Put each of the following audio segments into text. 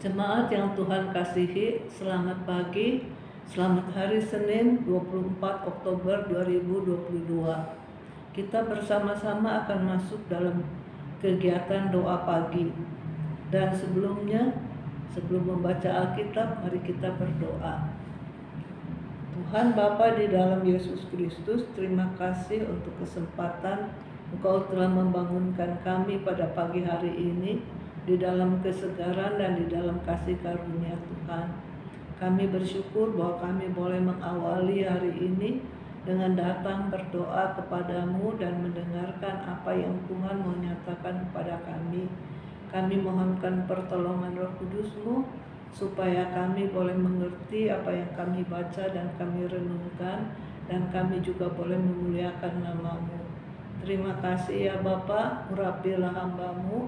Jemaat yang Tuhan kasihi, selamat pagi, selamat hari Senin 24 Oktober 2022. Kita bersama-sama akan masuk dalam kegiatan doa pagi. Dan sebelum membaca Alkitab, mari kita berdoa. Tuhan Bapa di dalam Yesus Kristus, terima kasih untuk kesempatan Engkau telah membangunkan kami pada pagi hari ini di dalam kesegaran dan di dalam kasih karunia Tuhan. Kami bersyukur bahwa kami boleh mengawali hari ini dengan datang berdoa kepadamu dan mendengarkan apa yang Tuhan mau nyatakan kepada kami. Kami mohonkan pertolongan Roh Kudus-Mu supaya kami boleh mengerti apa yang kami baca dan kami renungkan, dan kami juga boleh memuliakan nama-Mu. Terima kasih ya Bapa, urapilah hamba-Mu,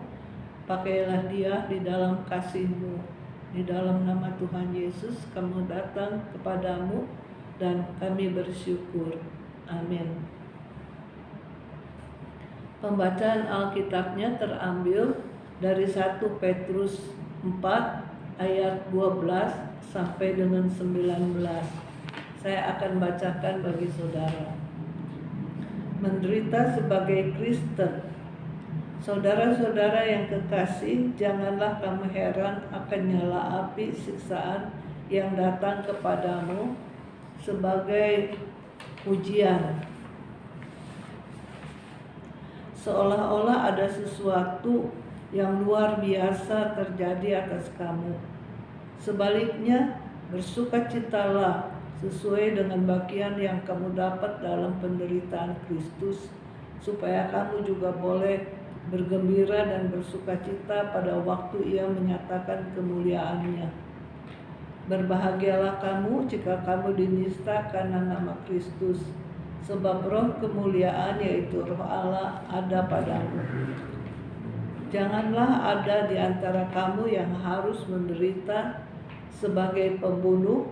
pakailah dia di dalam kasih-Mu. Di dalam nama Tuhan Yesus kami datang kepadamu dan kami bersyukur. Amin. Pembacaan Alkitabnya terambil dari 1 Petrus 4 ayat 12 sampai dengan 19. Saya akan bacakan bagi saudara. Menderita sebagai Kristen. Saudara-saudara yang kekasih, janganlah kamu heran akan nyala api siksaan yang datang kepadamu sebagai ujian, seolah-olah ada sesuatu yang luar biasa terjadi atas kamu. Sebaliknya, bersukacitalah sesuai dengan bagian yang kamu dapat dalam penderitaan Kristus, supaya kamu juga boleh bergembira dan bersukacita pada waktu Ia menyatakan kemuliaannya. Berbahagialah kamu jika kamu dinista karena nama Kristus, sebab roh kemuliaan yaitu roh Allah ada padamu. Janganlah ada di antara kamu yang harus menderita sebagai pembunuh,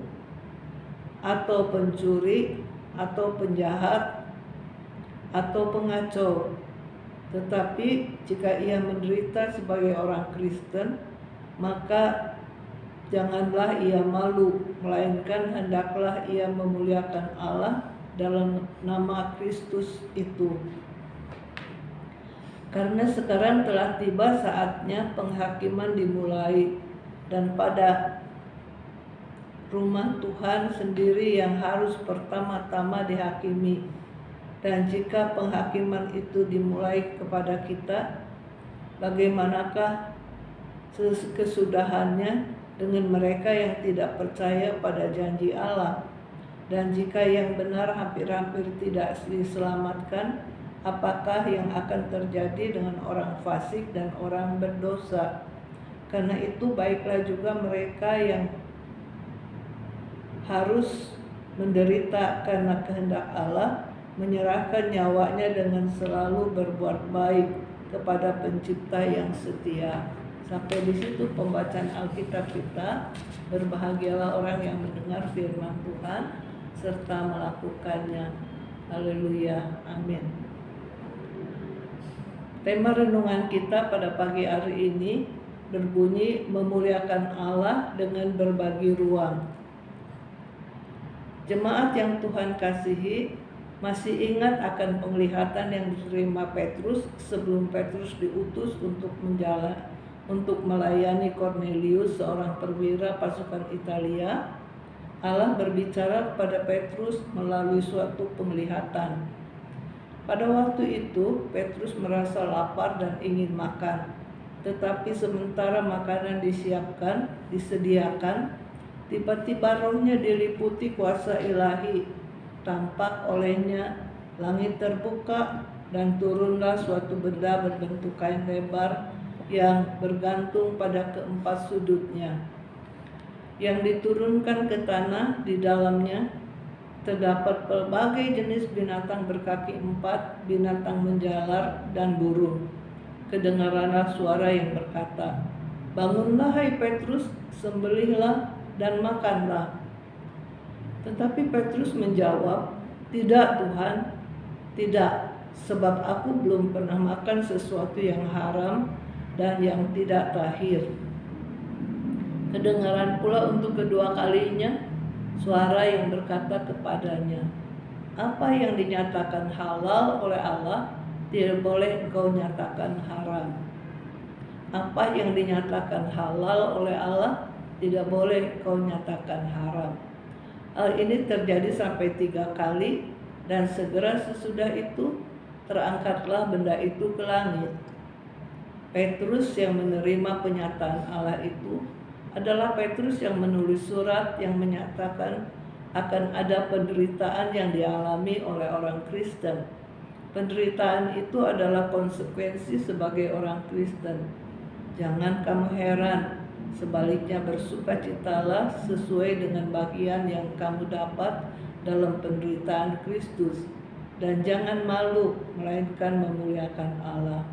atau pencuri, atau penjahat, atau pengacau. Tetapi jika ia menderita sebagai orang Kristen, maka janganlah ia malu, melainkan hendaklah ia memuliakan Allah dalam nama Kristus itu. Karena sekarang telah tiba saatnya penghakiman dimulai, dan pada rumah Tuhan sendiri yang harus pertama-tama dihakimi. Dan jika penghakiman itu dimulai kepada kita, bagaimanakah kesudahannya dengan mereka yang tidak percaya pada janji Allah? Dan jika yang benar hampir-hampir tidak diselamatkan, apakah yang akan terjadi dengan orang fasik dan orang berdosa? Karena itu baiklah juga mereka yang harus menderita karena kehendak Allah, menyerahkan nyawanya dengan selalu berbuat baik kepada Pencipta yang setia. Sampai di situ pembacaan Alkitab kita. Berbahagialah orang yang mendengar firman Tuhan serta melakukannya. Haleluya, amin. Tema renungan kita pada pagi hari ini berbunyi memuliakan Allah dengan berbagi ruang. Jemaat yang Tuhan kasihi, masih ingat akan penglihatan yang diterima Petrus sebelum Petrus diutus untuk melayani Cornelius, seorang perwira pasukan Italia. Allah berbicara kepada Petrus melalui suatu penglihatan. Pada waktu itu, Petrus merasa lapar dan ingin makan. Tetapi sementara makanan disediakan, tiba-tiba rohnya diliputi kuasa ilahi. Tampak olehnya langit terbuka dan turunlah suatu benda berbentuk kain lebar yang bergantung pada keempat sudutnya. Yang diturunkan ke tanah, di dalamnya terdapat berbagai jenis binatang berkaki 4, binatang menjalar, dan burung. Kedengaranlah suara yang berkata, "Bangunlah hai Petrus, sembelihlah dan makanlah." Tetapi Petrus menjawab, "Tidak Tuhan, tidak, sebab aku belum pernah makan sesuatu yang haram dan yang tidak tahir." Kedengaran pula untuk kedua kalinya suara yang berkata kepadanya, "Apa yang dinyatakan halal oleh Allah, tidak boleh engkau nyatakan haram. Apa yang dinyatakan halal oleh Allah, tidak boleh engkau nyatakan haram." Hal ini terjadi sampai 3 kali, dan segera sesudah itu terangkatlah benda itu ke langit. Petrus yang menerima penyataan Allah itu adalah Petrus yang menulis surat yang menyatakan akan ada penderitaan yang dialami oleh orang Kristen. Penderitaan itu adalah konsekuensi sebagai orang Kristen. Jangan kamu heran, sebaliknya bersukacitalah sesuai dengan bagian yang kamu dapat dalam penderitaan Kristus, dan jangan malu, melainkan memuliakan Allah.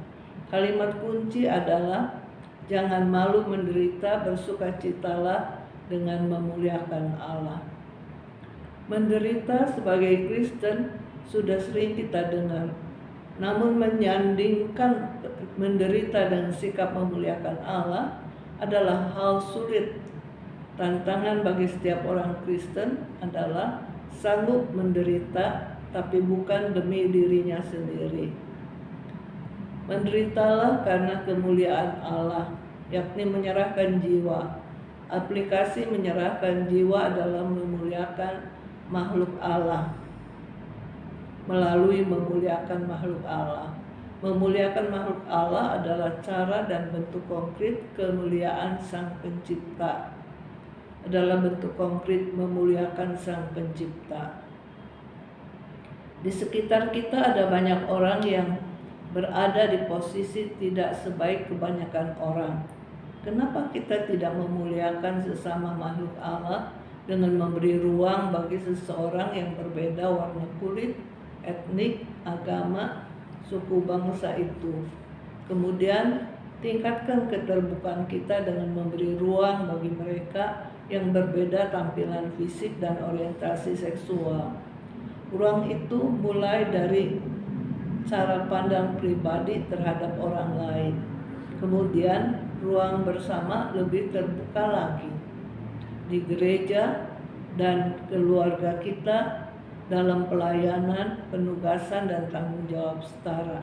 Kalimat kunci adalah jangan malu menderita, bersukacitalah dengan memuliakan Allah. Menderita sebagai Kristen sudah sering kita dengar, namun menyandingkan menderita dengan sikap memuliakan Allah adalah hal sulit. Tantangan bagi setiap orang Kristen adalah sanggup menderita, tapi bukan demi dirinya sendiri. Menderitalah karena kemuliaan Allah, yakni menyerahkan jiwa. Aplikasi menyerahkan jiwa adalah memuliakan makhluk Allah melalui memuliakan makhluk Allah. Memuliakan makhluk Allah adalah cara dan bentuk konkret kemuliaan Sang Pencipta. Adalah bentuk konkret memuliakan Sang Pencipta. Di sekitar kita ada banyak orang yang berada di posisi tidak sebaik kebanyakan orang. Kenapa kita tidak memuliakan sesama makhluk Allah dengan memberi ruang bagi seseorang yang berbeda warna kulit, etnik, agama, suku bangsa itu? Kemudian tingkatkan keterbukaan kita dengan memberi ruang bagi mereka yang berbeda tampilan fisik dan orientasi seksual. Ruang itu mulai dari cara pandang pribadi terhadap orang lain. Kemudian ruang bersama lebih terbuka lagi di gereja dan keluarga kita, dalam pelayanan, penugasan, dan tanggung jawab setara.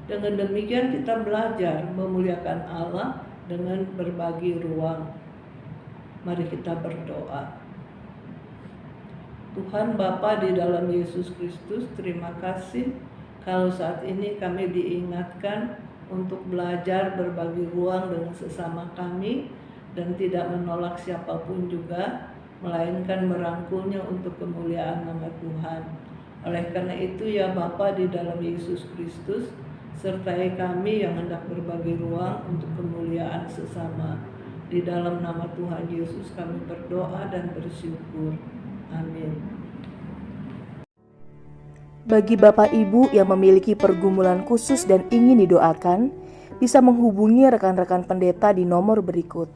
Dengan demikian kita belajar memuliakan Allah dengan berbagi ruang. Mari kita berdoa. Tuhan Bapa di dalam Yesus Kristus, terima kasih kalau saat ini kami diingatkan untuk belajar berbagi ruang dengan sesama kami dan tidak menolak siapapun juga, melainkan merangkulnya untuk kemuliaan nama Tuhan. Oleh karena itu ya Bapa di dalam Yesus Kristus, sertai kami yang hendak berbagi ruang untuk kemuliaan sesama. Di dalam nama Tuhan Yesus kami berdoa dan bersyukur. Amin. Bagi Bapak Ibu yang memiliki pergumulan khusus dan ingin didoakan, bisa menghubungi rekan-rekan pendeta di nomor berikut.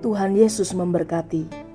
Tuhan Yesus memberkati.